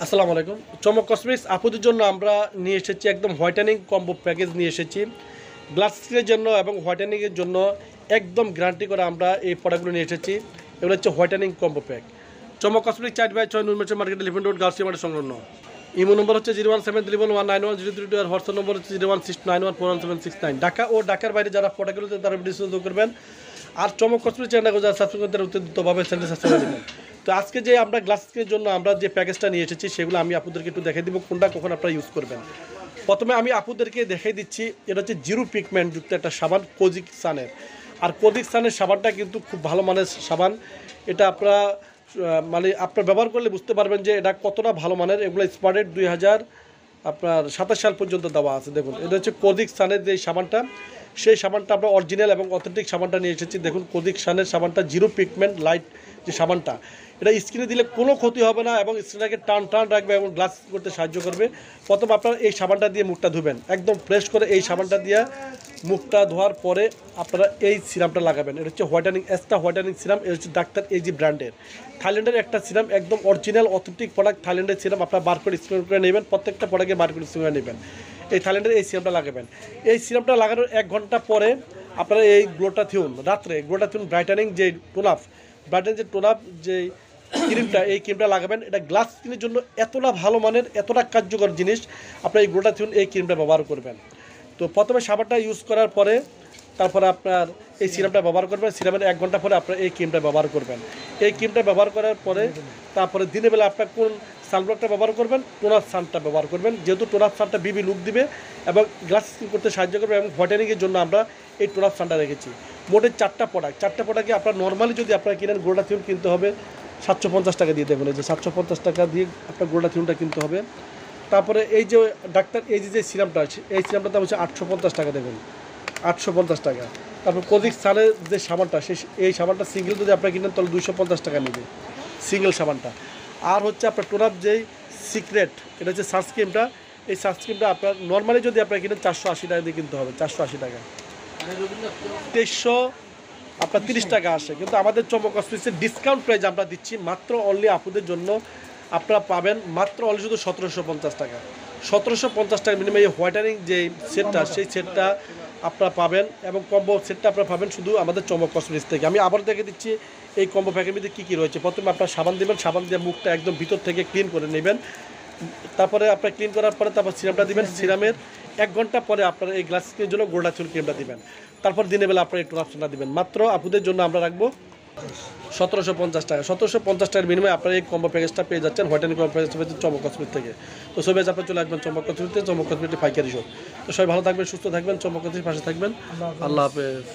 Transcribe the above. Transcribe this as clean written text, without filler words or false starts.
আসসালামু আলাইকুম। চমক কসমেটিক্স আপুদের জন্য আমরা নিয়ে এসেছি একদম হোয়াইটেনিং কম্বো প্যাকেজ নিয়ে এসেছি। গ্লাস স্কিনের জন্য এবং হোয়াইটেনিংয়ের জন্য একদম গ্যারান্টি করে আমরা এই প্রোডাক্টগুলো নিয়ে এসেছি। এগুলো হচ্ছে হোয়াইটেনিং কম্বো প্যাক। চমক কসমেটিক্স 4/6 নুনমার্চের মার্কেট 11 রোড গার্লসি মার্কেট সংলগ্ন। ইমো নম্বর হচ্ছে 01731191032 আর হোয়াটসঅ্যাপ নম্বর হচ্ছে 01691411769। ঢাকা ও ঢাকার বাইরে যারা প্রোডাক্টগুলোতে তারা ভিডিও করবেন। আর চমক কসমেটিক্স চ্যানেলকে যারা সাবস্ক্রাইব করতে উত্তরভাবে চ্যানেল সাবস্ক্রাইব করে দেবেন। তো আজকে যে আমরা গ্লাস স্কিনের জন্য আমরা যে প্যাকেজটা নিয়ে এসেছি সেগুলো আমি আপনাদেরকে একটু দেখাই দিব কোনটা কখন আপনারা ইউজ করবেন। প্রথমে আমি আপনাদেরকে দেখাই দিচ্ছি, এটা হচ্ছে জিরো পিগমেন্ট যুক্ত একটা সাবান কোজিক সানের। আর কোজিক সানের সাবানটা কিন্তু খুব ভালো মানের সাবান। এটা আপনারা মানে আপনার ব্যবহার করলে বুঝতে পারবেন যে এটা কতটা ভালো মানের। এগুলো এক্সপায়ার্ড 2027 সাল পর্যন্ত দেওয়া আছে। দেখুন, এটা হচ্ছে কোজিক সানের যে সাবানটা, সেই সাবানটা আমরা অরিজিনাল এবং অথেন্টিক সাবানটা নিয়ে এসেছি। দেখুন, কোজিক সানের সাবানটা জিরো পিগমেন্ট লাইট যে সাবানটা, এটা স্কিনে দিলে কোনো ক্ষতি হবে না এবং স্কিনটাকে টান রাখবে এবং গ্লাস করতে সাহায্য করবে। প্রথম আপনারা এই সাবানটা দিয়ে মুখটা ধুবেন, একদম ফ্রেশ করে এই সাবানটা দিয়ে মুখটা ধোয়ার পরে আপনারা এই সিরামটা লাগাবেন। এটা হচ্ছে হোয়াইটেনিং সিরাম। এটা হচ্ছে ডাক্তার এজি ব্র্যান্ডের, থাইল্যান্ডের একটা সিরাম, একদম অরিজিনাল অথেন্টিক প্রোডাক্ট। থাইল্যান্ডের সিরাম আপনারা বারকোড স্ক্যান করে নেবেন, প্রত্যেকটা প্রোডাক্টে বারকোড স্ক্যান করে নেবেন। এই থাইল্যান্ডের এই সিরামটা লাগাবেন। এই সিরামটা লাগানোর 1 ঘন্টা পরে আপনারা এই গ্লোটাথিয়ন রাত্রে গ্লোটাথিয়ন ব্রাইটেনিং যে টোনাপ, যে টোনাপ যে ক্রিমটা, এই ক্রিমটা লাগাবেন। এটা গ্লাস স্কিনের জন্য এতটা ভালো মানের, এতটা কার্যকর জিনিস। আপনার এই গ্লোটাথিয়ন এই ক্রিমটা ব্যবহার করবেন। তো প্রথমে সাবানটা ইউজ করার পরে তারপরে আপনার এই সিরামটা ব্যবহার করবেন। সিরামের 1 ঘন্টা পরে আপনার এই ক্রিমটা ব্যবহার করবেন। এই ক্রিমটা ব্যবহার করার পরে তারপরে দিনের বেলা আপনার কোন সানব্লকটা ব্যবহার করবেন, টোনার সানটা ব্যবহার করবেন। যেহেতু টোনার সানটা বিবি লুক দিবে এবং গ্লাস স্কিন করতে সাহায্য করবে এবং হোয়াইটেনিংয়ের জন্য আমরা এই টোনার সানটা রেখেছি। মোটে 4টা প্রোডাক্টে আপনার নর্মালি যদি আপনারা কিনেন গ্লোটাথিয়ন কিনতে হবে 750 টাকা দিয়ে। দেখুন, এই যে 750 টাকা দিয়ে আপনার গ্লোটাথিয়নটা কিনতে হবে। তারপরে এই যে ডাক্তার এই যে সিরামটা আছে, এই সিরামটার দাম হচ্ছে 850 টাকা। দেখুন, 850 টাকা। তারপর কোজিক সানের যে সাবানটা, এই সাবানটা সিঙ্গেল যদি আপনারা কিনেন তাহলে 250 টাকা নেবে সিঙ্গেল সাবানটা। আর হচ্ছে আপনার টোনাপ যেই সিক্রেট, এটা হচ্ছে সানস্ক্রিমটা। এই সানস্ক্রিমটা আপনার নর্মালি যদি আপনারা কিনেন 480 টাকা দিয়ে কিনতে হবে, 480 টাকা। 2300 আপনার 30 টাকা আসে, কিন্তু আমাদের চমক কসমেটিক্সের ডিসকাউন্ট প্রাইস আমরা দিচ্ছি মাত্র অনলি আপুদের জন্য। আপনারা পাবেন মাত্র অনলি শুধু 1750 টাকা। 1750 টাকা মিনিমাম এই হোয়াইটেনিং যে সেটটা, সেই সেটটা আপনারা পাবেন এবং কম্বো সেটটা আপনারা পাবেন শুধু আমাদের চমক কসমেটিক্স থেকে। আমি আবার দেখে দিচ্ছি এই কম্বো প্যাকের মধ্যে কী কী রয়েছে। প্রথমে আপনার সাবান দেবেন, সাবান দিয়ে মুখটা একদম ভিতর থেকে ক্লিন করে নেবেন। তারপরে আপনার ক্লিন করার পরে তারপর সিরামটা দিবেন। সিরামের 1 ঘন্টা পরে আপনার এই গ্লাস স্কিনের জন্য গ্লোটাথিয়ন ক্রিমটা দিবেন। তারপর দিনের বেলা আপনার একটু অপশনটা দিবেন। মাত্র আপুদের জন্য আমরা রাখবো 1750 টাকা। 1750 টাকার বিনিময়ে আপনার এই কম্বো প্যাকেজটা পেয়ে যাচ্ছেন হোয়াইটেনিং কম্বো প্যাকেজটা পেয়েছেন চমক কসমেটিক্স থেকে। তো সবাই আপনার চলে আসবেন চমক কসমেটিক্সে, চমক কসমেটিক্স পাইকারি শপ। তো সবাই ভালো থাকবেন, সুস্থ থাকবেন, চমক কসমেটিক্স পাশে থাকবেন। আল্লাহ হাফেজ।